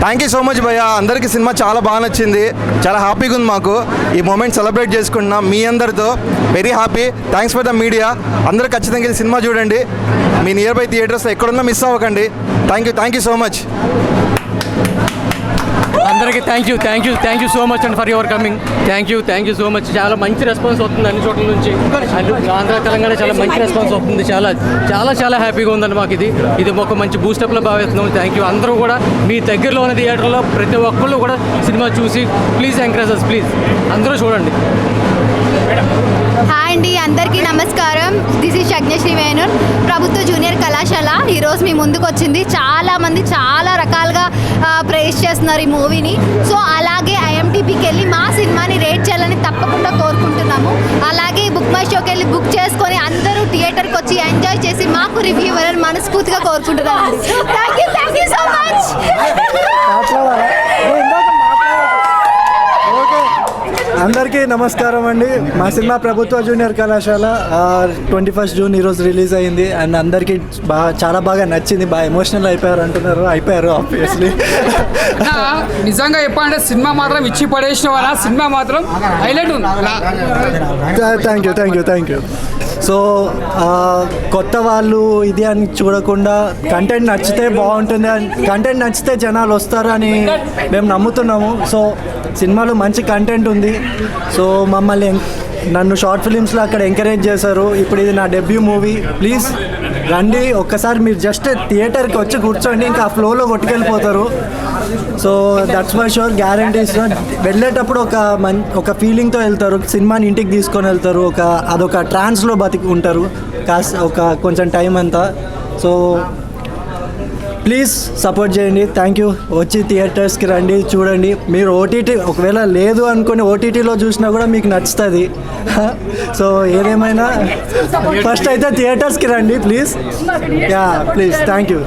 Thank you so much భయ్య. అందరికీ cinema చాలా బాగా నచ్చింది, చాలా హ్యాపీగా ఉంది. మాకు ఈ మూమెంట్ సెలబ్రేట్ చేసుకుంటున్నాం మీ అందరితో. Very happy. Thanks for the media. అందరూ ఖచ్చితంగా ఈ సినిమా చూడండి. మీ నియర్ బై థియేటర్స్ ఎక్కడున్నా మిస్ అవ్వకండి. Thank you so much. అందరికీ thank you so much and for your coming. Thank you so much. చాలా మంచి రెస్పాన్స్ వస్తుంది అన్ని చోట్ల నుంచి. ఆంధ్ర తెలంగాణ చాలా మంచి రెస్పాన్స్ వస్తుంది. చాలా హ్యాపీగా ఉందండి మాకు. ఇది ఒక మంచి బూస్టప్లో భావిస్తున్నాం. Thank you. అందరూ కూడా మీ దగ్గరలో ఉన్న థియేటర్లో ప్రతి ఒక్కళ్ళు కూడా సినిమా చూసి ప్లీజ్ ఎంకరేజ్ అస్, ప్లీజ్ అందరూ చూడండి. హాయ్ అండి, అందరికీ నమస్కారం. దిస్ ఈజ్ యజ్ఞశ్రీ వేణున్, ప్రభుత్వ జూనియర్ కళాశాల. ఈరోజు మీ ముందుకు వచ్చింది. చాలామంది చాలా రకాలుగా ప్రైజ్ చేస్తున్నారు ఈ మూవీని. సో అలాగే ఐఎంటీపీకి వెళ్ళి మా సినిమాని రేట్ చేయాలని తప్పకుండా కోరుకుంటున్నాము. అలాగే బుక్ మై షోకి వెళ్ళి బుక్ చేసుకొని అందరూ థియేటర్కి వచ్చి ఎంజాయ్ చేసి మాకు రివ్యూ ఇవ్వాలని మనస్ఫూర్తిగా కోరుకుంటున్నాను. Thank you so much. అందరికీ నమస్కారం అండి. మా సినిమా ప్రభుత్వ జూనియర్ కళాశాల 21 జూన్ ఈరోజు రిలీజ్ అయింది. అండ్ అందరికీ చాలా బాగా నచ్చింది. బాగా ఎమోషనల్ అయిపోయారు ఆబ్వియస్లీ. నిజంగా చెప్పాలంటే సినిమా మాత్రం ఇచ్చి పడేసిన వాళ్ళ సినిమా మాత్రం హైలైట్ ఉంది. Thank you. సో కొత్త వాళ్ళు ఇది అని చూడకుండా కంటెంట్ నచ్చితే బాగుంటుంది, కంటెంట్ నచ్చితే జనాలు వస్తారు అని మేము నమ్ముతున్నాము. సో సినిమాలో మంచి కంటెంట్ ఉంది. సో నన్ను షార్ట్ ఫిలిమ్స్లో అక్కడ ఎంకరేజ్ చేశారు. ఇప్పుడు ఇది నా డెబ్యూ మూవీ. ప్లీజ్ రండి ఒక్కసారి. మీరు జస్ట్ థియేటర్కి వచ్చి కూర్చోండి, ఇంకా ఆ ఫ్లోలో కొట్టుకెళ్ళిపోతారు. So that's my sure guarantees. వెళ్ళేటప్పుడు ఒక ఫీలింగ్తో వెళ్తారు. సినిమాని ఇంటికి తీసుకొని వెళ్తారు. అదొక ట్రాన్స్లో బతికి ఉంటారు కొంచెం టైం అంతా. సో ప్లీజ్ సపోర్ట్ చేయండి. Thank you. వచ్చి థియేటర్స్కి రండి, చూడండి. మీరు ఓటీటీ ఒకవేళ లేదు అనుకుని ఓటీటీలో చూసినా కూడా మీకు నచ్చుతుంది. సో ఏదేమైనా ఫస్ట్ అయితే థియేటర్స్కి రండి please. Please. Thank you.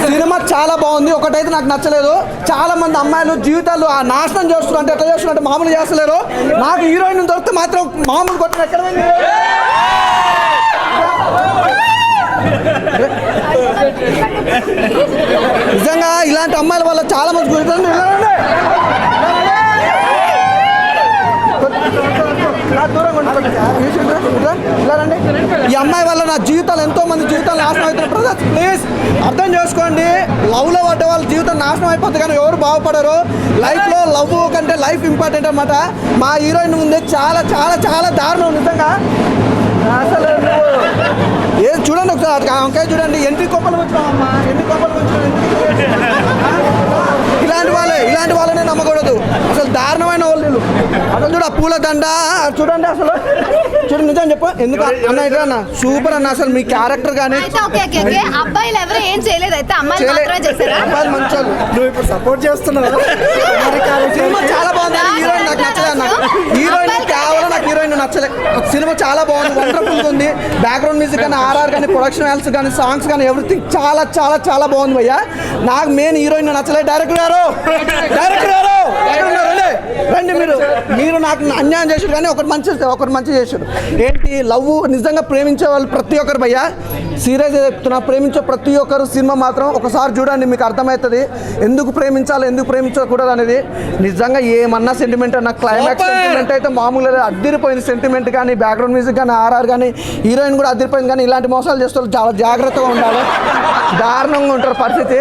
Cinema చాలా బాగుంది. ఒకటైతే నాకు నచ్చలేదు, చాలా మంది అమ్మాయిలు జీవితాలు నాశనం చేస్తున్నారు. ఎట్లా చేస్తున్నారు, మామూలు చేస్తలేరు. నాకు హీరోయిన్ దొరికితే మాత్రం మామూలు కొట్టిన ఎక్కడ నిజంగా ఇలాంటి అమ్మాయిల వల్ల చాలా మంది గురించి ఈ అమ్మాయి వల్ల నా జీవితాలు ఎంతో మంది జీవితాలు నాశనం అవుతున్నారు. బ్రదర్స్ ప్లీజ్ అర్థం చేసుకోండి. లవ్లో పడ్డ వాళ్ళ జీవితం నాశనం అయిపోతుంది కానీ ఎవరు బాగుపడరు. లైఫ్లో లవ్ కంటే లైఫ్ ఇంపార్టెంట్ అన్నమాట. మా హీరోయిన్ ముందే చాలా దారుణం నిజంగా. అసలు ఏది చూడండి ఒకసారి వంకాయ చూడండి. ఎన్ని కొమ్మలు వచ్చినామమ్మా, ఎన్ని కొమ్మలు వచ్చినా. ఇలాంటి వాళ్ళనే నమ్మకూడదు. అసలు దారుణమైన వాళ్ళు. అసలు చూడ పూల దండ చూడండి. అసలు చూడండి నిజం చెప్పు. ఎందుకు అన్న ఇట్లా అన్న సూపర్ అన్న. అసలు మీ క్యారెక్టర్ కానీ అబ్బాయిలు ఎవరు ఏం చేయలేదు, అయితే అమ్మాయిలు మంచి వాళ్ళు. నువ్వు ఇప్పుడు సపోర్ట్ చేస్తున్నావు. సినిమా చాలా బాగుంది. హీరోయిన్ నాకు నచ్చలే అన్న. హీరోయిన్ కేవలం నాకు హీరోయిన్ నచ్చలే. సినిమా చాలా బాగుంది, వండర్ఫుల్ ఉంది. బ్యాక్గ్రౌండ్ మ్యూజిక్ కానీ, ఆర్ఆర్ కానీ, ప్రొడక్షన్ వాల్స్ కానీ, సాంగ్స్ కానీ, ఎవ్రీథింగ్ చాలా బాగుంది భయ్యా. నాకు మెయిన్ హీరోయిన్ నచ్చలేదు. డైరెక్టర్ గారు రండి. మీరు నాకు అన్యాయం చేశారు కానీ ఒకటి మంచి చేశారు. ఏంటి లవ్ నిజంగా ప్రేమించే వాళ్ళు ప్రతి ఒక్కరు భయ్యా, సీరియస్ చెప్తున్నా, ప్రేమించే ప్రతి ఒక్కరు సినిమా మాత్రం ఒకసారి చూడండి, మీకు అర్థమవుతుంది ఎందుకు ప్రేమించాలి ఎందుకు ప్రేమించకూడదు అనేది. నిజంగా ఏమన్నా సెంటిమెంట్ అన్న క్లైమాక్స్ సెంటిమెంట్ అయితే మామూలుగా అద్దరిపోయింది. సెంటిమెంట్ కానీ, బ్యాక్గ్రౌండ్ మ్యూజిక్ కానీ, ఆర్ఆర్ కానీ, హీరోయిన్ కూడా అద్దరిపోయింది. కానీ ఇలాంటి మోసాలు చేస్తే చాలా జాగ్రత్తగా ఉండాలి, దారుణంగా ఉంటారు పరిస్థితి.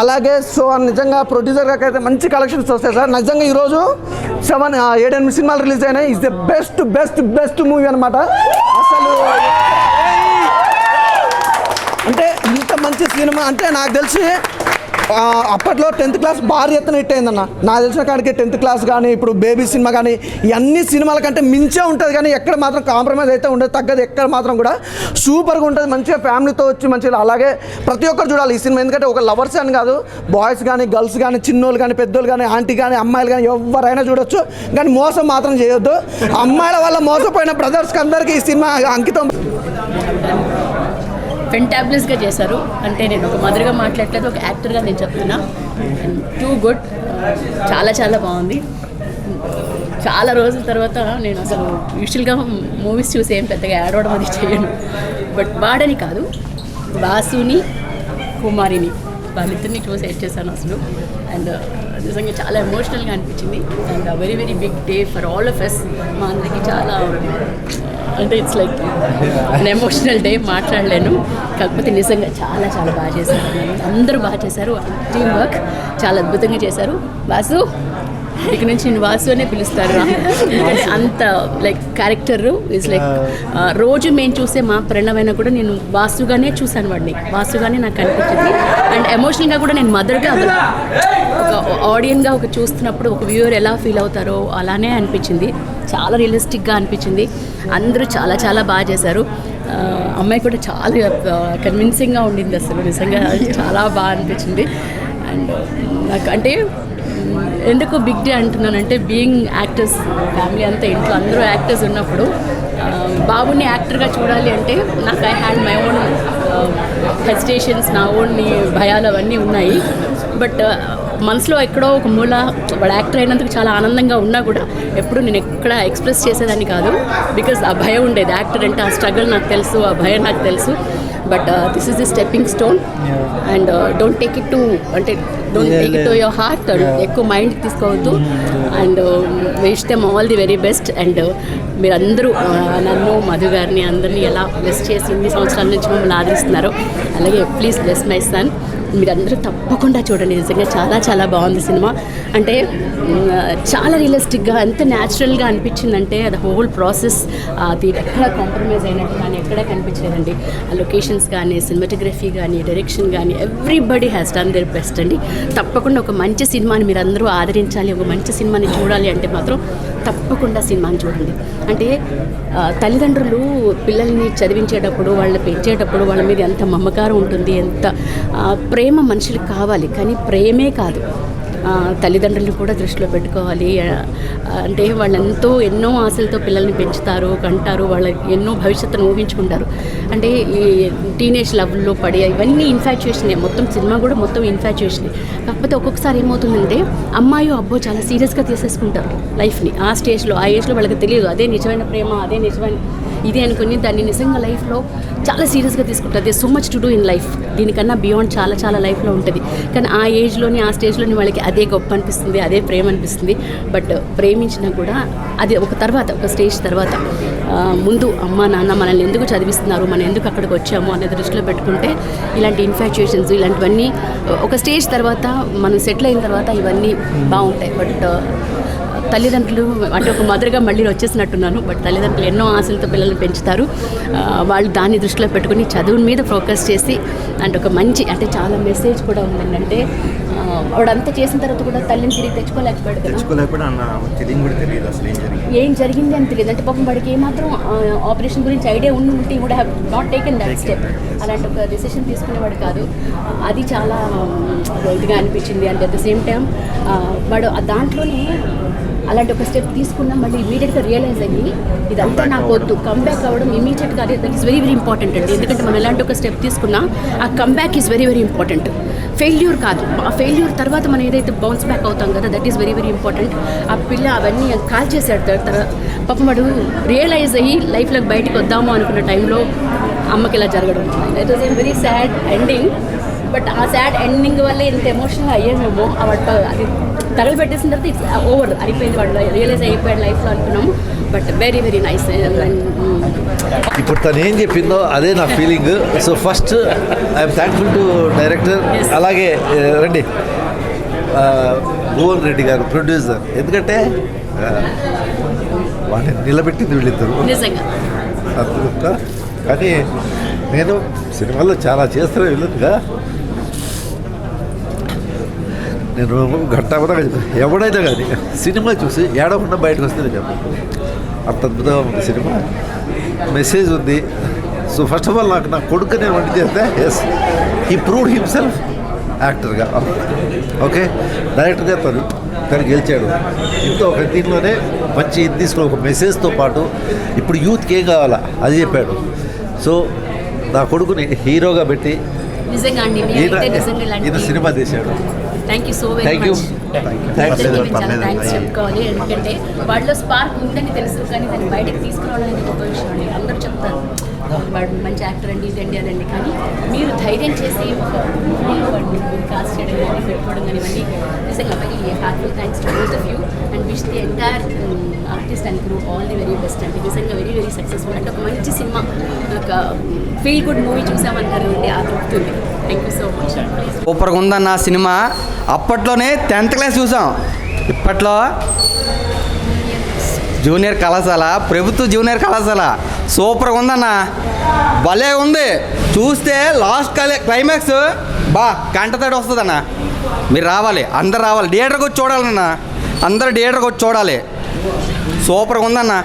అలాగే సో నిజంగా ప్రొడ్యూసర్ గారికి అయితే మంచి కలెక్షన్స్ వస్తాయి సార్. నిజంగా ఈరోజు 7-8 సినిమాలు రిలీజ్ అయినాయి. ఇస్ ద బెస్ట్ మూవీ అనమాట. అసలు అంటే ఇంత మంచి సినిమా అంటే నాకు తెలిసి అప్పట్లో 10th క్లాస్ భారీ ఎత్తున హిట్ అయిందన్న. నాకు తెలిసిన కాడికి 10th క్లాస్ కానీ, ఇప్పుడు బేబీ సినిమా కానీ, ఇవన్నీ సినిమాల కంటే మించే ఉంటుంది. కానీ ఎక్కడ మాత్రం కాంప్రమైజ్ అయితే ఉండదు, తగ్గదు ఎక్కడ మాత్రం కూడా. సూపర్గా ఉంటుంది. మంచిగా ఫ్యామిలీతో వచ్చి మంచిగా అలాగే ప్రతి ఒక్కరు చూడాలి ఈ సినిమా. ఎందుకంటే ఒక లవర్స్ అని కాదు, బాయ్స్ కానీ, గర్ల్స్ కానీ, చిన్నోళ్ళు కానీ, పెద్దోళ్ళు కానీ, ఆంటీ కానీ, అమ్మాయిలు కానీ ఎవరైనా చూడొచ్చు. కానీ మోసం మాత్రం చేయొద్దు. అమ్మాయిల వల్ల మోసపోయిన బ్రదర్స్కి అందరికీ ఈ సినిమా అంకితం. ఫెంటాబులస్గా చేశారు. అంటే నేను ఒక మదర్గా మాట్లాడలేదు, ఒక యాక్టర్గా నేను చెప్తున్నా. టూ గుడ్, చాలా చాలా బాగుంది. చాలా రోజుల తర్వాత నేను అసలు యూజువల్గా మూవీస్ చూసి ఏం పెద్దగా ఏడవడం అది చేయను, బట్ వాడని కాదు, వాసుని కుమారిని వాళ్ళిద్దరిని చూసి ఎడ్ చేశాను అసలు. అండ్ నిజంగా చాలా ఎమోషనల్గా అనిపించింది. And very very big day for all of us. మా అందరికీ చాలా అంటే it's like an emotional day, మాట్లాడలేను. కాకపోతే నిజంగా చాలా చాలా బాగా చేశారు, అందరూ బాగా చేశారు. టీమ్ వర్క్ చాలా అద్భుతంగా చేశారు. వాసు ఇక నుంచి నేను వాసు అనే పిలుస్తారు, ఎందుకంటే అంత లైక్ క్యారెక్టర్ ఇస్ లైక్ రోజు మేము చూసే మా ప్రణవైనా కూడా నేను వాసుగానే చూశాను, వాడిని వాసుగానే నాకు అనిపించింది. అండ్ ఎమోషనల్గా కూడా నేను మదర్గా ఒక ఆడియన్గా ఒక చూస్తున్నప్పుడు ఒక వ్యూవర్ ఎలా ఫీల్ అవుతారో అలానే అనిపించింది. చాలా రియలిస్టిక్గా అనిపించింది. అందరూ చాలా చాలా బాగా చేశారు. అమ్మాయి కూడా చాలా కన్విన్సింగ్గా ఉండింది, అసలు నిజంగా చాలా బాగా అనిపించింది. అండ్ నాకు అంటే ఎందుకు బిగ్ డే అంటున్నానంటే, బీయింగ్ యాక్టర్స్ ఫ్యామిలీ అంతా ఇంట్లో అందరూ యాక్టర్స్ ఉన్నప్పుడు బాబుని యాక్టర్గా చూడాలి అంటే నాకు I had my own hesitations, నా ఓన్ భయాలు అవన్నీ ఉన్నాయి. బట్ మనసులో ఎక్కడో ఒక మూల వాడు యాక్టర్ అయినందుకు చాలా ఆనందంగా ఉన్నా కూడా ఎప్పుడు నేను ఎక్కడ ఎక్స్ప్రెస్ చేసేదాన్ని కాదు, బికాజ్ ఆ భయం ఉండేది. యాక్టర్ అంటే ఆ స్ట్రగుల్ నాకు తెలుసు, ఆ భయం నాకు తెలుసు. But this is the stepping stone. And don't take it to your heart, ఎక్కువ మైండ్కి తీసుకోవద్దు. And wish them all the very best. And మీరందరూ నన్ను, మధు గారిని అందరినీ ఎలా బ్లెస్ చేసి ఇన్ని సంవత్సరాల నుంచి మమ్మల్ని ఆదరిస్తున్నారు, అలాగే ప్లీజ్ బ్లెస్ మై సన్. మీరందరూ తప్పకుండా చూడండి, నిజంగా చాలా చాలా బాగుంది సినిమా. అంటే చాలా రియలిస్టిక్గా, ఎంత న్యాచురల్గా అనిపించిందంటే అది హోల్ ప్రాసెస్ అది ఎక్కడ కాంప్రమైజ్ అయినట్టు కానీ ఎక్కడ కనిపించలేదండి. ఆ లొకేషన్స్ కానీ, సినిమాటోగ్రఫీ కానీ, డైరెక్షన్ కానీ, everybody has done their best అండి. తప్పకుండా ఒక మంచి సినిమాని మీరు అందరూ ఆదరించాలి, ఒక మంచి సినిమాని చూడాలి అంటే మాత్రం తప్పకుండా సినిమాని చూడండి. అంటే తల్లిదండ్రులు పిల్లల్ని చదివించేటప్పుడు, వాళ్ళని పెంచేటప్పుడు వాళ్ళ మీద ఎంత మమకారం ఉంటుంది, ఎంత ప్రేమ మనుషులకు కావాలి. కానీ ప్రేమే కాదు, తల్లిదండ్రులను కూడా దృష్టిలో పెట్టుకోవాలి. అంటే వాళ్ళు ఎన్నో ఆశలతో పిల్లల్ని పెంచుతారు, కంటారు, వాళ్ళ ఎన్నో భవిష్యత్తును ఊహించుకుంటారు. అంటే ఈ టీనేజ్ లవ్లో పడి ఇవన్నీ ఇన్ఫాచ్యుయేషనే, మొత్తం సినిమా కూడా మొత్తం ఇన్ఫాచ్యుయేషనే. కాకపోతే ఒక్కొక్కసారి ఏమవుతుందంటే అమ్మాయో అబ్బో చాలా సీరియస్గా తీసేసుకుంటారు లైఫ్ని. ఆ స్టేజ్లో, ఆ ఏజ్లో వాళ్ళకి తెలియదు అదే నిజమైన ప్రేమ, అదే నిజమైన ఇది అనుకుని దాన్ని నిజంగా లైఫ్లో చాలా సీరియస్గా తీసుకుంటారు. They so much to do in life, దీనికన్నా బియాండ్ చాలా చాలా లైఫ్లో ఉంటుంది. కానీ ఆ ఏజ్లోని, ఆ స్టేజ్లోని వాళ్ళకి అదే గొప్ప అనిపిస్తుంది, అదే ప్రేమ అనిపిస్తుంది. బట్ ప్రేమించినా కూడా అది ఒక స్టేజ్ తర్వాత ముందు అమ్మ నాన్న మనల్ని ఎందుకు చదివిస్తున్నారు, మనం ఎందుకు అక్కడికి వచ్చాము అనే దృష్టిలో పెట్టుకుంటే ఇలాంటి ఇన్ఫాచ్యుయేషన్స్ ఇలాంటివన్నీ ఒక స్టేజ్ తర్వాత మనం సెటిల్ అయిన తర్వాత ఇవన్నీ బాగుంటాయి. బట్ తల్లిదండ్రులు అంటే ఒక మదర్గా మళ్ళీ వచ్చేసినట్టున్నాను. బట్ తల్లిదండ్రులు ఎన్నో ఆశలతో పిల్లల్ని పెంచుతారు. వాళ్ళు దాన్ని దృష్టిలో పెట్టుకుని చదువు మీద ఫోకస్ చేసి అంటే ఒక మంచి అంటే చాలా మెసేజ్ కూడా ఉందండి. అంటే వాడంతా చేసిన తర్వాత కూడా తల్లిని తిరిగి తెచ్చుకోలేకపోయాడు కదా, ఏం జరిగింది అని తెలియదు. అంటే పాపం వాడికి ఏమాత్రం ఆపరేషన్ గురించి ఐడియా ఉంటే would have not taken that step. అలాంటి ఒక డెసిషన్ తీసుకునేవాడు కాదు. అది చాలా ఇదిగా అనిపించింది. And at the same time వాడు దాంట్లోనే అలాంటి ఒక స్టెప్ తీసుకున్నా మళ్ళీ ఇమీడియట్గా రియలైజ్ అయ్యి ఇదంతా నాకు వద్దు, కమ్బ్యాక్ అవ్వడం ఇమీడియట్గా అదే that is very very important అండి. ఎందుకంటే మనం ఎలాంటి ఒక స్టెప్ తీసుకున్నా ఆ comeback is very very important. Failure కాదు, ఆ ఫెయిల్యూర్ తర్వాత మనం ఏదైతే బౌన్స్ బ్యాక్ అవుతాం కదా, that is very very important. ఆ పిల్ల అవన్నీ కాల్ చేశాడు తర్వాత పాపం వాడు రియలైజ్ అయ్యి లైఫ్లోకి బయటకు వద్దాము అనుకున్న టైంలో అమ్మకి ఇలా జరగడం, it was a very sad ending. But ఆ సాడ్ ఎండింగ్ వల్ల ఎంత ఎమోషనల్గా అయ్యామేమో అది తగలబెట్టేసిన తర్వాత ఇట్స్ ఓవర్ అయిపోయింది, వాడు రియలైజ్ అయిపోయాడు లైఫ్లో అనుకున్నాము. But very very nice. ఇప్పుడు తను ఏం చెప్పిందో అదే నా feeling. So first I'm thankful to director, అలాగే రండి భువన్ రెడ్డి గారు ప్రొడ్యూసర్. ఎందుకంటే వాటిని నిలబెట్టింది వీళ్ళిద్దరు అందుక. కానీ నేను సినిమాలో చాలా చేస్తాను వీళ్ళుగా, నేను గంట కూడా ఎవడైనా కానీ సినిమా చూసి ఏడకుండా బయటకు వస్తుంది కదా, అంత అద్భుతంగా ఉంది సినిమా. మెసేజ్ ఉంది. సో ఫస్ట్ ఆఫ్ ఆల్ నాకు నా కొడుకునే వంటి చేస్తే ఎస్ హీ ప్రూవ్డ్ హిమ్సెల్ఫ్ యాక్టర్గా. ఓకే, డైరెక్టర్గా తను గెలిచాడు. ఇంతో ఒక దీనిలోనే మంచి ఇది తీసుకుని ఒక మెసేజ్తో పాటు ఇప్పుడు యూత్కి ఏం కావాలా అది చెప్పాడు. సో నా కొడుకుని హీరోగా పెట్టి నిజంగా అండి ఈయన సినిమా తీశాడు. Thank you so very thank you. Much. చాలా థ్యాంక్స్ చెప్పుకోవాలి. ఎందుకంటే వాళ్ళలో స్పార్క్ ఉందని తెలుసు, కానీ దాన్ని బయటకు తీసుకురావడం అనేది గొప్ప విషయం అండి. అందరూ చెప్తారు వాడు మంచి యాక్టర్ అండి, ఇదండి అదండి, కానీ మీరు ధైర్యం చేసి ఒక వాడిని కాస్ట్ చేయడం కానీ పెట్టుకోవడం కానీ ఇవన్నీ నిజంగా very heartful thanks to both of you and wish the entire artist and crew all the very best అండి. నిజంగా వెరీ వెరీ సక్సెస్ఫుల్ అంటే ఒక మంచి సినిమా, ఒక ఫీల్ గుడ్ మూవీ చూసామన్నారు అండి, ఆ తృప్తుంది. Thank you so much. సూపర్గా ఉందన్న సినిమా. అప్పట్లోనే 10th క్లాస్ చూసాం, ఇప్పట్లో జూనియర్ కళాశాల, ప్రభుత్వ జూనియర్ కళాశాల సూపర్గా ఉందన్న, భలే ఉంది. చూస్తే లాస్ట్ క్లైమాక్స్ కంటతడి వస్తుందన్న. మీరు రావాలి, అందరు రావాలి, థియేటర్కి వచ్చి చూడాలన్న, అందరు థియేటర్కి వచ్చి చూడాలి. సూపర్గా ఉందన్న.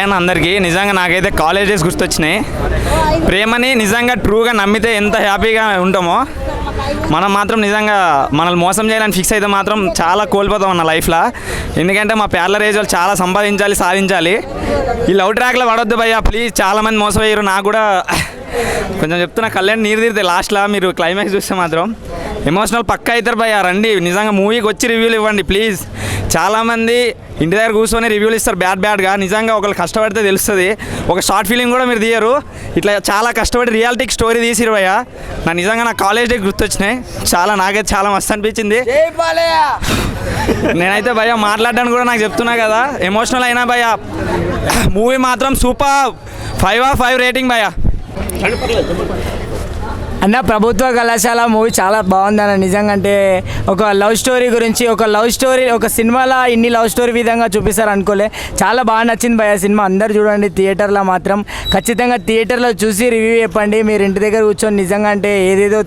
అన్న అందరికీ నిజంగా నాకైతే కాలేజ్ డేస్ గుర్తొచ్చినాయి. ప్రేమని నిజంగా ట్రూగా నమ్మితే ఎంత హ్యాపీగా ఉంటామో మనం మాత్రం నిజంగా మనల్ని మోసం చేయాలని ఫిక్స్ అయితే మాత్రం చాలా కోల్పోతాం అన్న లైఫ్లో. ఎందుకంటే మా ప్యార్లర్ ఏజ్ వాళ్ళు చాలా సంపాదించాలి, సాధించాలి. ఈ లవ్ ట్రాక్లో పడొద్దు భయ్యా ప్లీజ్. చాలామంది మోసపోయారు. నాకు కూడా కొంచెం చెప్తున్నా, కళ్యాణ్ నీరు తీరుతాయి లాస్ట్లో. మీరు క్లైమాక్స్ చూస్తే మాత్రం ఎమోషనల్ పక్కా అవుతారు భయ్యా. రండి నిజంగా మూవీకి వచ్చి రివ్యూలు ఇవ్వండి ప్లీజ్. చాలామంది ఇంటి దగ్గర కూర్చొని రివ్యూలు ఇస్తారు బ్యాడ్గా. నిజంగా ఒకళ్ళు కష్టపడితే తెలుస్తుంది. ఒక షార్ట్ ఫిలిం కూడా మీరు తీయరు. ఇట్లా చాలా కష్టపడి రియాలిటీకి స్టోరీ తీసిరు భయ్యా. నిజంగా నా కాలేజ్ డే గుర్తొచ్చినాయి. నాకైతే చాలా మస్తు అనిపించింది. నేనైతే భయ్యా మాట్లాడడానికి కూడా నాకు చెప్తున్నా కదా, ఎమోషనల్ అయినా భయ్యా. మూవీ మాత్రం సూపర్. 5/5 రేటింగ్ భయ్యా. అన్న ప్రభుత్వ కళాశాల మూవీ చాలా బాగుందన్న. నిజంగా అంటే ఒక లవ్ స్టోరీ గురించి, ఒక సినిమాలో ఇన్ని లవ్ స్టోరీ విధంగా చూపిస్తారు అనుకోలే. చాలా బాగా నచ్చింది భయ సినిమా. అందరు చూడండి థియేటర్లో మాత్రం. ఖచ్చితంగా థియేటర్లో చూసి రివ్యూ చెప్పండి. మీరు ఇంటి దగ్గర కూర్చొని నిజంగా అంటే ఏదేదో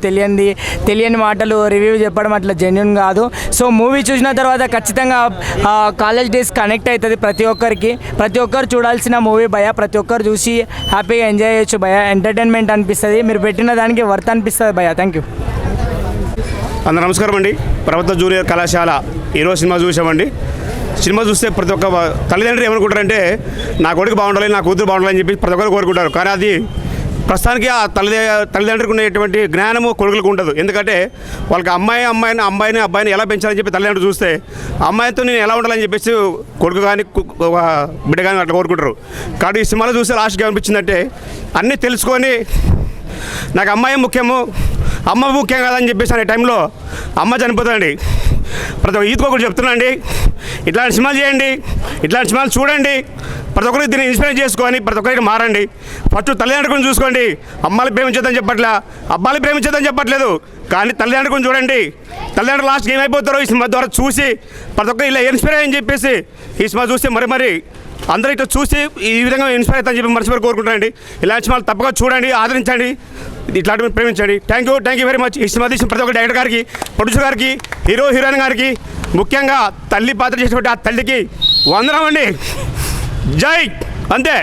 తెలియని మాటలు రివ్యూ చెప్పడం అట్లా జెన్యున్ కాదు. సో మూవీ చూసిన తర్వాత ఖచ్చితంగా కాలేజ్ డేస్ కనెక్ట్ అవుతుంది ప్రతి ఒక్కరికి. ప్రతి ఒక్కరు చూడాల్సిన మూవీ భయ. ప్రతి ఒక్కరు చూసి హ్యాపీగా ఎంజాయ్ చేయొచ్చు భయ. ఎంటర్టైన్మెంట్ అనిపిస్తుంది. మీరు పెట్టిన దానికి వర్త్ అనిపిస్తుంది భయ. Thank you. అందరూ నమస్కారం అండి. ప్రభుత్వ జూనియర్ కళాశాల ఈరోజు సినిమా చూసామండి. సినిమా చూస్తే ప్రతి ఒక్క తల్లిదండ్రులు ఏమనుకుంటారంటే నా కొడుకు బాగుండాలి, నా కూతురు బాగుండాలని చెప్పి ప్రతి ఒక్కరు కోరుకుంటారు. కానీ అది ప్రస్తుతానికి ఆ తల్లిదండ్రులకు ఉండేటువంటి జ్ఞానము కొడుకులకు ఉండదు. ఎందుకంటే వాళ్ళకి అబ్బాయిని ఎలా పెంచాలని చెప్పి తల్లిదండ్రులు చూస్తే అమ్మాయితో నేను ఎలా ఉండాలని చెప్పేసి కొడుకు కానీ బిడ్డ కానీ అట్లా కోరుకుంటారు. కాబట్టి ఈ సినిమాలో చూస్తే లాస్ట్కి ఏమనిపించిందంటే అన్నీ తెలుసుకొని నాకు అమ్మాయి ముఖ్యము, అమ్మ ముఖ్యం కాదని చెప్పేసి అనే టైంలో అమ్మ చనిపోతుందండి. ప్రతి ఒక్క ఈత్ ఒకటి చెప్తున్నాండి, ఇట్లాంటి సినిమాలు చేయండి, ఇట్లాంటి సినిమాలు చూడండి. ప్రతి ఒక్కరికి దీన్ని ఇన్స్పైర్ చేసుకొని ప్రతి ఒక్కరికి మారండి. ఫస్ట్ తల్లిదండ్రులను చూసుకోండి. అమ్మాయిని ప్రేమించేద్దని చెప్పట్లా, అబ్బాయిని ప్రేమించేద్దని చెప్పట్లేదు. కానీ తల్లిదండ్రులను చూడండి. తల్లిదండ్రులు లాస్ట్కి ఏమైపోతారో ఈ సినిమా ద్వారా చూసి ప్రతి ఒక్కరు ఇలా ఇన్స్పైర్ అయ్యని చెప్పేసి ఈ సినిమా చూస్తే మరి అందరూ ఇట్లా చూసి ఈ విధంగా ఇన్స్పైర్ అవుతారని చెప్పి మనసు కోరుకుంటానండి. ఇలాంటి సినిమాలు తప్పగా చూడండి, ఆదరించండి, ఇట్లాంటివి ప్రేమించండి. Thank you very much. ఈ సినిమా తీసిన ప్రతి ఒక్క డైరెక్టర్ గారికి, ప్రొడ్యూసర్ గారికి, హీరోయిన్ గారికి, ముఖ్యంగా తల్లి పాత్ర చేసినటువంటి ఆ తల్లికి వందనం అండి. జై. అంతే.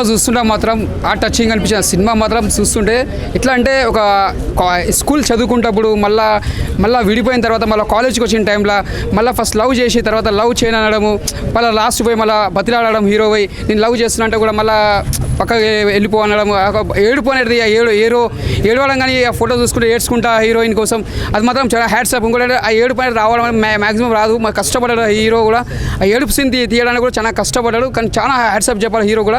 చూస్తుంటే మాత్రం ఆ టచింగ్ అనిపించిన సినిమా మాత్రం చూస్తుంటే ఎట్లా అంటే ఒక స్కూల్ చదువుకుంటప్పుడు మళ్ళీ విడిపోయిన తర్వాత మళ్ళీ కాలేజ్కి వచ్చిన టైంలో మళ్ళీ ఫస్ట్ లవ్ చేసి తర్వాత లవ్ చేయను అనడము, మళ్ళీ లాస్ట్ పోయి మళ్ళీ బతిలాడడం హీరో పోయి నేను లవ్ చేస్తున్నా అంటే కూడా మళ్ళీ పక్కకి వెళ్ళిపో అనడం. ఏడుపు అనేది ఏడవడం కానీ ఆ ఫోటో చూసుకుంటే ఏడ్చుకుంటా హీరోయిన్ కోసం, అది మాత్రం చాలా హ్యాట్సాప్. ఇంకోటి ఆ ఏడుపు అనేది రావడం మ్యాక్సిమం రాదు. మరి కష్టపడ్డాడు హీరో కూడా. ఆ ఏడుపు సీన్ తీయడానికి కూడా చాలా కష్టపడ్డాడు. కానీ చాలా హ్యాట్సాప్ చెప్పాలి. హీరో కూడా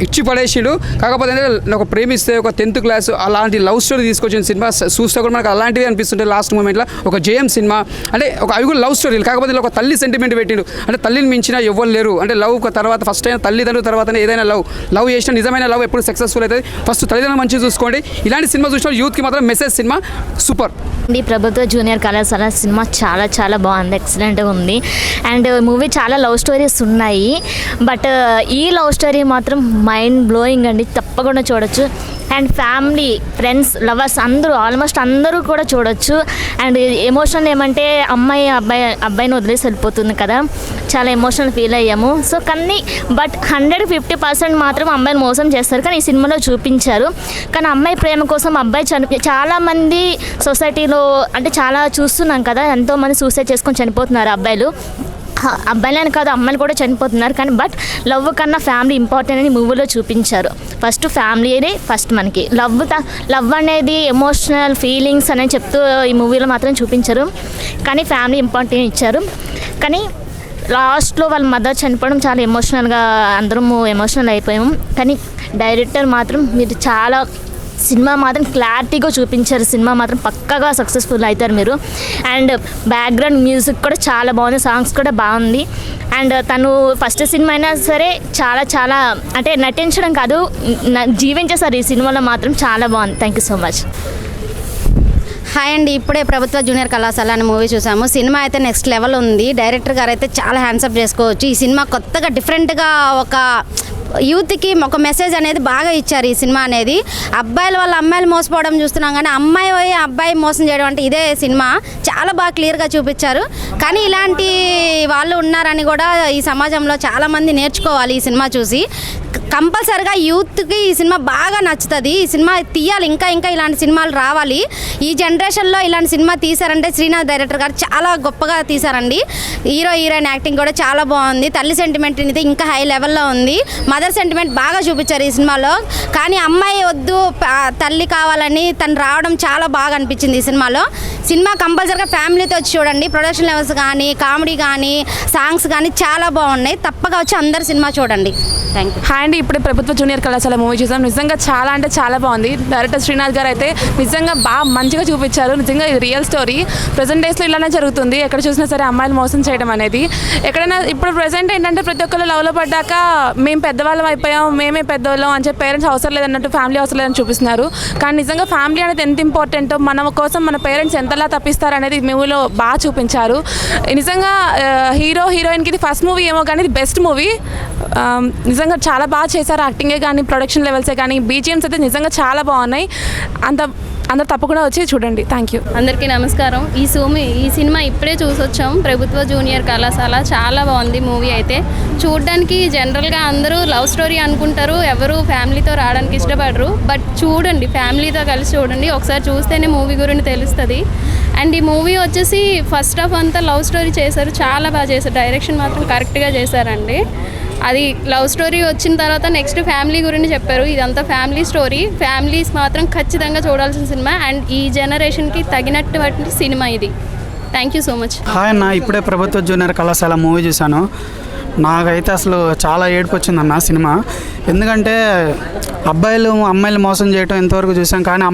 ఇచ్చి పడేసిండు. కాకపోతే ఒక ప్రేమిస్తే ఒక 10th క్లాస్ అలాంటి లవ్ స్టోరీ తీసుకొచ్చిన సినిమా చూస్తే కూడా మనకు అలాంటివి అనిపిస్తుంటే లాస్ట్ మూమెంట్లో ఒక జేఎం సినిమా అంటే అవి కూడా లవ్ స్టోరీలు. కాకపోతే ఒక తల్లి సెంటిమెంట్ పెట్టిండు. అంటే తల్లిని మించిన ఎవ్వరు లేరు. అంటే లవ్ తర్వాత ఫస్ట్ అయినా తల్లిదండ్రుల తర్వాతనే ఏదైనా లవ్ చేసిన నిజమైన లవ్ ఎప్పుడు సక్సెస్ఫుల్ అవుతుంది. ఫస్ట్ తల్లిదండ్రులు మంచిగా చూసుకోండి. ఇలాంటి సినిమా చూసిన యూత్కి మాత్రం మెసేజ్ సినిమా సూపర్. ప్రభుత్వ జూనియర్ కళాశాల సినిమా చాలా బాగుంది, ఎక్సలెంట్గా ఉంది. అండ్ మూవీ చాలా లవ్ స్టోరీస్ ఉన్నాయి. బట్ ఈ లవ్ స్టోరీ మాత్రం మైండ్ బ్లోయింగ్ అండి. తప్పకుండా చూడొచ్చు. And family, friends, lovers almost అందరూ కూడా చూడొచ్చు. అండ్ ఎమోషనల్ ఏమంటే అబ్బాయిని వదిలేసి వెళ్ళిపోతుంది కదా, చాలా ఎమోషనల్ ఫీల్ అయ్యాము. సో కానీ బట్ 150% మాత్రం అమ్మాయిని మోసం చేస్తారు. కానీ ఈ సినిమాలో చూపించారు. కానీ అమ్మాయి ప్రేమ కోసం అబ్బాయి చాలామంది సొసైటీలో అంటే చాలా చూస్తున్నాం కదా, ఎంతోమంది సూసైడ్ చేసుకొని చనిపోతున్నారు అబ్బాయిలని కాదు అమ్మాయిలు కూడా చనిపోతున్నారు. కానీ బట్ లవ్ కన్నా ఫ్యామిలీ ఇంపార్టెంట్ అని మూవీలో చూపించారు. ఫస్ట్ ఫ్యామిలీనే ఫస్ట్ మనకి. లవ్ అనేది ఎమోషనల్ ఫీలింగ్స్ అనేది చెప్తూ ఈ మూవీలో మాత్రం చూపించారు. కానీ ఫ్యామిలీ ఇంపార్టెంట్ ఇచ్చారు. కానీ లాస్ట్లో వాళ్ళ మదర్ చనిపోవడం చాలా ఎమోషనల్గా అందరము ఎమోషనల్ అయిపోయాము. కానీ డైరెక్టర్ మాత్రం మీరు చాలా సినిమా మాత్రం క్లారిటీగా చూపించారు. సినిమా మాత్రం పక్కాగా సక్సెస్ఫుల్ అవుతారు మీరు. అండ్ బ్యాక్గ్రౌండ్ మ్యూజిక్ కూడా చాలా బాగుంది, సాంగ్స్ కూడా బాగుంది. అండ్ తను ఫస్ట్ సినిమా అయినా సరే చాలా అంటే నటించడం కాదు జీవించేసారు ఈ సినిమాలో మాత్రం. చాలా బాగుంది. Thank you so much. Hi అండి. ఇప్పుడే ప్రభుత్వ జూనియర్ కళాశాల అనే మూవీ చూసాము. సినిమా అయితే నెక్స్ట్ లెవెల్ ఉంది. డైరెక్టర్ గారు అయితే చాలా హ్యాండ్సప్ చేసుకోవచ్చు. ఈ సినిమా కొత్తగా డిఫరెంట్గా ఒక యూత్కి ఒక మెసేజ్ అనేది బాగా ఇచ్చారు. ఈ సినిమా అనేది అబ్బాయిల వల్ల అమ్మాయిలు మోసపోవడం చూస్తున్నాం, కానీ అబ్బాయి మోసం చేయడం అంటే ఇదే సినిమా చాలా బాగా క్లియర్గా చూపించారు. కానీ ఇలాంటి వాళ్ళు ఉన్నారని కూడా ఈ సమాజంలో చాలామంది నేర్చుకోవాలి ఈ సినిమా చూసి. కంపల్సరిగా యూత్కి ఈ సినిమా బాగా నచ్చుతుంది. ఈ సినిమా తీయాలి, ఇంకా ఇంకా ఇలాంటి సినిమాలు రావాలి. ఈ జనరేషన్లో ఇలాంటి సినిమా తీశారంటే శ్రీనాథ్ డైరెక్టర్ గారు చాలా గొప్పగా తీశారండి. హీరోయిన్ యాక్టింగ్ కూడా చాలా బాగుంది. తల్లి సెంటిమెంట్ ఇది ఇంకా హై లెవెల్లో ఉంది. మదర్ సెంటిమెంట్ బాగా చూపించారు ఈ సినిమాలో. కానీ అమ్మాయి వద్దు తల్లి కావాలని తను రావడం చాలా బాగా అనిపించింది ఈ సినిమాలో. సినిమా కంపల్సరిగా ఫ్యామిలీతో వచ్చి చూడండి. ప్రొడక్షన్ లెవెల్స్ కానీ, కామెడీ కానీ, సాంగ్స్ కానీ చాలా బాగున్నాయి. తప్పగా వచ్చి అందరు సినిమా చూడండి. Thank you. హాయ్ అండి, ఇప్పుడే ప్రభుత్వ జూనియర్ కళాశాల మూవీ చూసాం. నిజంగా చాలా అంటే చాలా బాగుంది. డైరెక్టర్ శ్రీనాథ్ గారు అయితే నిజంగా బాగా మంచిగా చూపించారు. నిజంగా ఇది రియల్ స్టోరీ. ప్రజెంట్ డేస్లో ఇలానే జరుగుతుంది. ఎక్కడ చూసినా సరే అమ్మాయిలు మోసం చేయడం అనేది. ఎక్కడైనా ఇప్పుడు ప్రజెంట్ ఏంటంటే ప్రతి ఒక్కరు లవ్లో పడ్డాక మేము పెద్దవాళ్ళం అయిపోయాం, మేమే పెద్దవాళ్ళం అని చెప్పి పేరెంట్స్ అవసరం లేదన్నట్టు, ఫ్యామిలీ అవసరం లేదని చూపిస్తున్నారు. కానీ నిజంగా ఫ్యామిలీ అనేది ఎంత ఇంపార్టెంటో, మన కోసం మన పేరెంట్స్ ఎంతలా తప్పిస్తారు అనేది మూవీలో బాగా చూపించారు. నిజంగా హీరో హీరోయిన్కి ఇది ఫస్ట్ మూవీ ఏమో కానీ ఇది బెస్ట్ మూవీ. నిజంగా చాలా బాగా చేశారు. యాక్టింగే కానీ, ప్రొడక్షన్ లెవెల్సే కానీ, బీజిఎమ్స్ అయితే నిజంగా చాలా బాగున్నాయి. అందరు తప్పకుండా వచ్చి చూడండి. Thank you. అందరికీ నమస్కారం. ఈ సినిమా ఇప్పుడే చూసొచ్చాం, ప్రభుత్వ జూనియర్ కళాశాల. చాలా బాగుంది మూవీ అయితే. చూడడానికి జనరల్గా అందరూ లవ్ స్టోరీ అనుకుంటారు, ఎవరు ఫ్యామిలీతో రావడానికి ఇష్టపడరు. బట్ చూడండి, ఫ్యామిలీతో కలిసి చూడండి. ఒకసారి చూస్తేనే మూవీ గురించి తెలుస్తుంది. అండ్ ఈ మూవీ వచ్చేసి ఫస్ట్ హాఫ్ అంతా లవ్ స్టోరీ చేశారు, చాలా బాగా చేశారు. డైరెక్షన్ మాత్రం కరెక్ట్గా చేశారండి. అది లవ్ స్టోరీ వచ్చిన తర్వాత నెక్స్ట్ ఫ్యామిలీ గురించి చెప్పారు. ఇదంతా ఫ్యామిలీ స్టోరీ. ఫ్యామిలీస్ మాత్రం ఖచ్చితంగా చూడాల్సిన సినిమా. అండ్ ఈ జనరేషన్కి తగినటువంటి సినిమా ఇది. Thank you so much. Hi అన్న, ఇప్పుడే ప్రభుత్వ జూనియర్ కళాశాల మూవీ చూశాను. నాకైతే అసలు చాలా ఏడుపు వచ్చిందన్న సినిమా. ఎందుకంటే అబ్బాయిలు అమ్మాయిలు మోసం చేయటం ఎంతవరకు చూసాం, కానీ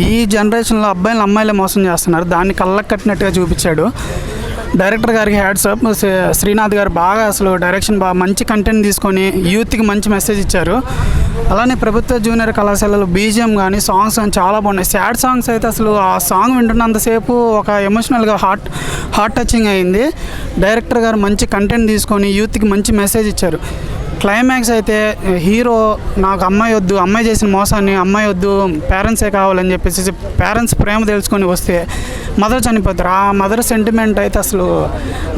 ఈ జనరేషన్లో అబ్బాయిలు అమ్మాయిలే మోసం చేస్తున్నారు. దాన్ని కళ్ళకు కట్టినట్టుగా చూపించాడు. డైరెక్టర్ గారికి హ్యాట్స్ ఆఫ్. శ్రీనాథ్ గారు బాగా అసలు డైరెక్షన్ బాగా మంచి కంటెంట్ తీసుకొని యూత్కి మంచి మెసేజ్ ఇచ్చారు. అలానే ప్రభుత్వ జూనియర్ కళాశాలలో బీజిఎం కానీ, సాంగ్స్ కానీ చాలా బాగున్నాయి. సాడ్ సాంగ్స్ అయితే అసలు ఆ సాంగ్ వింటున్నంతసేపు ఒక ఎమోషనల్గా హార్ట్ టచింగ్ అయింది. డైరెక్టర్ గారు మంచి కంటెంట్ తీసుకొని యూత్కి మంచి మెసేజ్ ఇచ్చారు. క్లైమాక్స్ అయితే హీరో నాకు అమ్మాయి వద్దు, అమ్మాయి చేసిన మోసాన్ని అమ్మాయి వద్దు, పేరెంట్సే కావాలని చెప్పేసి పేరెంట్స్ ప్రేమ తెలుసుకొని వస్తే మదర్ చనిపోతారు. ఆ మదర్ సెంటిమెంట్ అయితే అసలు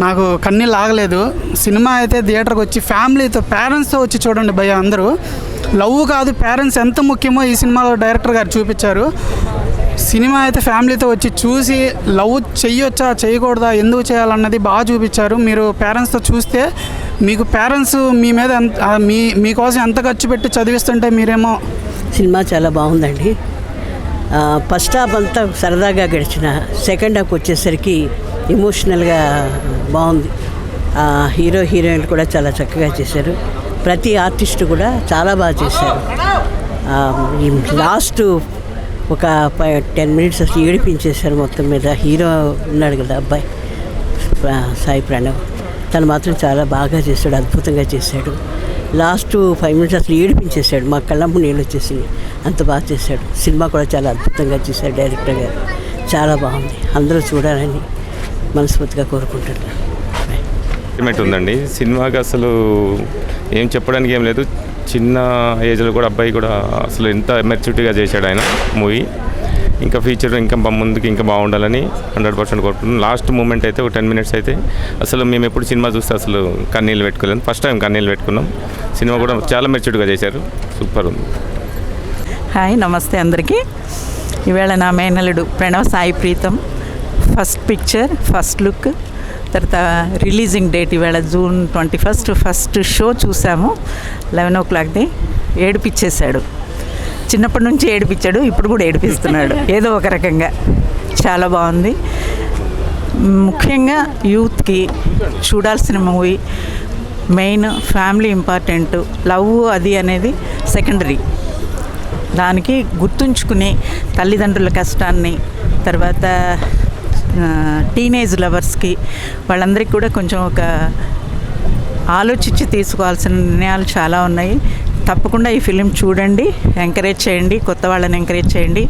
నాకు కన్నీళ్ళు ఆగలేదు. సినిమా అయితే థియేటర్కి వచ్చి ఫ్యామిలీతో పేరెంట్స్తో వచ్చి చూడండి భయ్య. అందరూ లవ్ కాదు పేరెంట్స్ ఎంత ముఖ్యమో ఈ సినిమాలో డైరెక్టర్ గారు చూపించారు. సినిమా అయితే ఫ్యామిలీతో వచ్చి చూసి లవ్ చెయ్యొచ్చా చేయకూడదా ఎందుకు చేయాలన్నది బాగా చూపించారు. మీరు పేరెంట్స్తో చూస్తే మీకు పేరెంట్స్ మీ మీద మీకోసం ఎంత ఖర్చు పెట్టి చదివిస్తుంటే మీరేమో. సినిమా చాలా బాగుందండి. ఫస్ట్ హాఫ్ అంతా సరదాగా గడిచిన సెకండ్ హాఫ్ వచ్చేసరికి ఎమోషనల్గా బాగుంది. హీరో హీరోయిన్లు కూడా చాలా చక్కగా చేశారు. ప్రతి ఆర్టిస్టు కూడా చాలా బాగా చేశారు. లాస్ట్ ఒక 10 మినిట్స్ అసలు ఏడిపించేశారు మొత్తం మీద. హీరో ఉన్నాడు కదా అబ్బాయి సాయి ప్రణవ్, తను మాత్రం చాలా బాగా చేశాడు, అద్భుతంగా చేశాడు. లాస్ట్ 5 మినిట్స్ అసలు ఏడిపించేశాడు, మా కళ్ళమ్మ నీళ్ళు వచ్చేసి అంత బాగా చేశాడు. సినిమా కూడా చాలా అద్భుతంగా చేశాడు డైరెక్టర్ గారు. చాలా బాగుంది, అందరూ చూడాలని మనస్ఫూర్తిగా కోరుకుంటున్నాను. ఉందండి సినిమాకి అసలు ఏం చెప్పడానికి ఏం లేదు. చిన్న ఏజ్లో కూడా అబ్బాయి కూడా అసలు ఎంత మెచ్యూరిటీగా చేశాడు ఆయన మూవీ. ఇంకా ఫ్యూచర్ ఇంకా ముందుకు ఇంకా బాగుండాలని 100% కోరుకుంటున్నాం. లాస్ట్ మూమెంట్ అయితే ఒక 10 మినిట్స్ అయితే అసలు మేము ఎప్పుడు సినిమా చూస్తే అసలు కన్నీళ్ళు పెట్టుకోలేము. ఫస్ట్ టైం కన్నీళ్ళు పెట్టుకున్నాం. సినిమా కూడా చాలా మెచ్యూర్డ్గా చేశారు, సూపర్ ఉంది. హాయ్ నమస్తే అందరికీ. ఈవేళ నా మేనల్లుడు Pranav Sai Preetham first picture first look, తర్వాత రిలీజింగ్ డేట్ ఈవేళ June 21 ఫస్ట్ షో చూసాము 11 o'clockది. ఏడిపించేశాడు, చిన్నప్పటి నుంచి ఏడిపించాడు, ఇప్పుడు కూడా ఏడిపిస్తున్నాడు ఏదో ఒక రకంగా. చాలా బాగుంది. ముఖ్యంగా యూత్కి చూడాల్సిన movie. Main family important, love అది అనేది సెకండరీ. దానికి గుర్తుంచుకుని తల్లిదండ్రుల కష్టాన్ని, తర్వాత టీనేజ్ లవర్స్కి వాళ్ళందరికీ కూడా కొంచెం ఒక ఆలోచించి తీసుకోవాల్సిన నిర్ణయాలు చాలా ఉన్నాయి. తప్పకుండా ఈ ఫిలిం చూడండి, ఎంకరేజ్ చేయండి, కొత్త వాళ్ళని ఎంకరేజ్ చేయండి,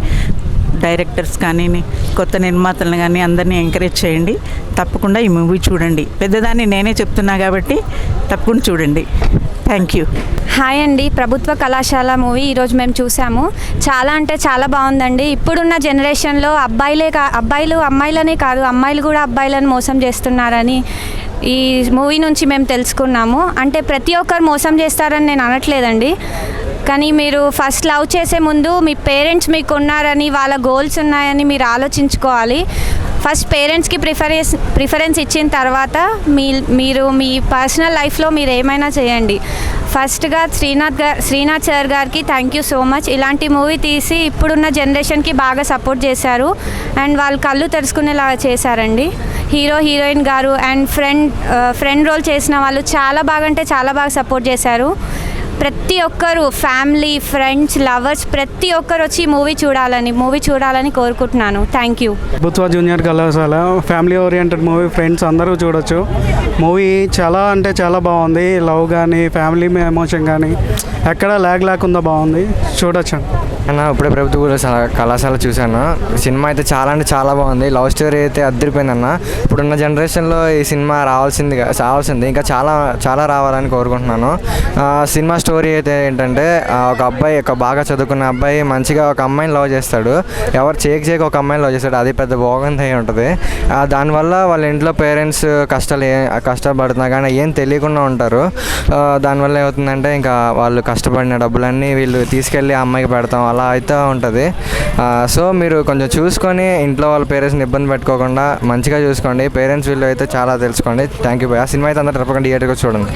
డైరెక్టర్స్ కానీ కొత్త నిర్మాతలను కానీ అందరినీ ఎంకరేజ్ చేయండి. తప్పకుండా ఈ మూవీ చూడండి. పెద్దదాన్ని నేనే చెప్తున్నా కాబట్టి తప్పకుండా చూడండి. Thank you. హాయ్ అండి, ప్రభుత్వ కళాశాల మూవీ ఈరోజు మేము చూసాము. చాలా అంటే చాలా బాగుందండి. ఇప్పుడున్న జనరేషన్లో అబ్బాయిలు అమ్మాయిలనే కాదు, అమ్మాయిలు కూడా అబ్బాయిలను మోసం చేస్తున్నారని ఈ మూవీ నుంచి మేము తెలుసుకున్నాము. అంటే ప్రతి ఒక్కరు మోసం చేస్తారని నేను అనట్లేదండి, కానీ మీరు ఫస్ట్ లవ్ చేసే ముందు మీ పేరెంట్స్ మీకు ఉన్నారని, వాళ్ళ గోల్స్ ఉన్నాయని మీరు ఆలోచించుకోవాలి. ఫస్ట్ పేరెంట్స్కి ప్రిఫరెన్స్ ఇచ్చిన తర్వాత మీరు మీ పర్సనల్ లైఫ్లో మీరు ఏమైనా చేయండి. ఫస్ట్గా శ్రీనాథ్ సార్ గారికి థ్యాంక్ యూ సో మచ్. ఇలాంటి మూవీ తీసి ఇప్పుడున్న జనరేషన్కి బాగా సపోర్ట్ చేశారు అండ్ వాళ్ళు కళ్ళు తెరుచుకునేలాగా చేశారండి. హీరోయిన్ గారు అండ్ ఫ్రెండ్ రోల్ చేసిన వాళ్ళు చాలా బాగా అంటే చాలా బాగా సపోర్ట్ చేశారు. ప్రతి ఒక్కరు ఫ్యామిలీ, ఫ్రెండ్స్, లవర్స్ ప్రతి ఒక్కరు వచ్చి మూవీ చూడాలని కోరుకుంటున్నాను. Thank you. ప్రభుత్వ జూనియర్ కళాశాల ఫ్యామిలీ ఓరియంటెడ్ మూవీ, ఫ్రెండ్స్ అందరూ చూడొచ్చు. మూవీ చాలా అంటే చాలా బాగుంది. లవ్ కానీ ఫ్యామిలీ ఎమోషన్ కానీ ఎక్కడ ల్యాగ్ లేకుండా బాగుంది, చూడొచ్చు. అన్న ఇప్పుడే ప్రభుత్వ కళాశాల చూశాను. సినిమా అయితే చాలా అంటే చాలా బాగుంది. లవ్ స్టోరీ అయితే అద్దరిపోయిందన్న. ఇప్పుడున్న జనరేషన్లో ఈ సినిమా రావాల్సింది ఇంకా చాలా చాలా రావాలని కోరుకుంటున్నాను. సినిమా స్టోరీ అయితే ఏంటంటే ఒక బాగా చదువుకున్న అబ్బాయి మంచిగా ఒక అమ్మాయిని లవ్ చేస్తాడు. ఎవరు చేయక ఒక అమ్మాయిని లవ్ చేస్తాడు. అది పెద్ద భోగంత అయి ఉంటుంది. దానివల్ల వాళ్ళ ఇంట్లో పేరెంట్స్ కష్టపడుతున్నా కానీ ఏం తెలియకుండా ఉంటారు. దానివల్ల ఏమవుతుందంటే ఇంకా వాళ్ళు కష్టపడిన డబ్బులన్నీ వీళ్ళు తీసుకెళ్ళి ఆ అమ్మాయికి పెడతాం, అలా అయితే ఉంటుంది. సో మీరు కొంచెం చూసుకొని ఇంట్లో వాళ్ళ పేరెంట్స్ని ఇబ్బంది పెట్టుకోకుండా మంచిగా చూసుకోండి. పేరెంట్స్ వీళ్ళు అయితే చాలా తెలుసుకోండి. థ్యాంక్ యూ భయ్యా. సినిమా అయితే అందరూ తప్పకుండా థియేటర్కి చూడండి.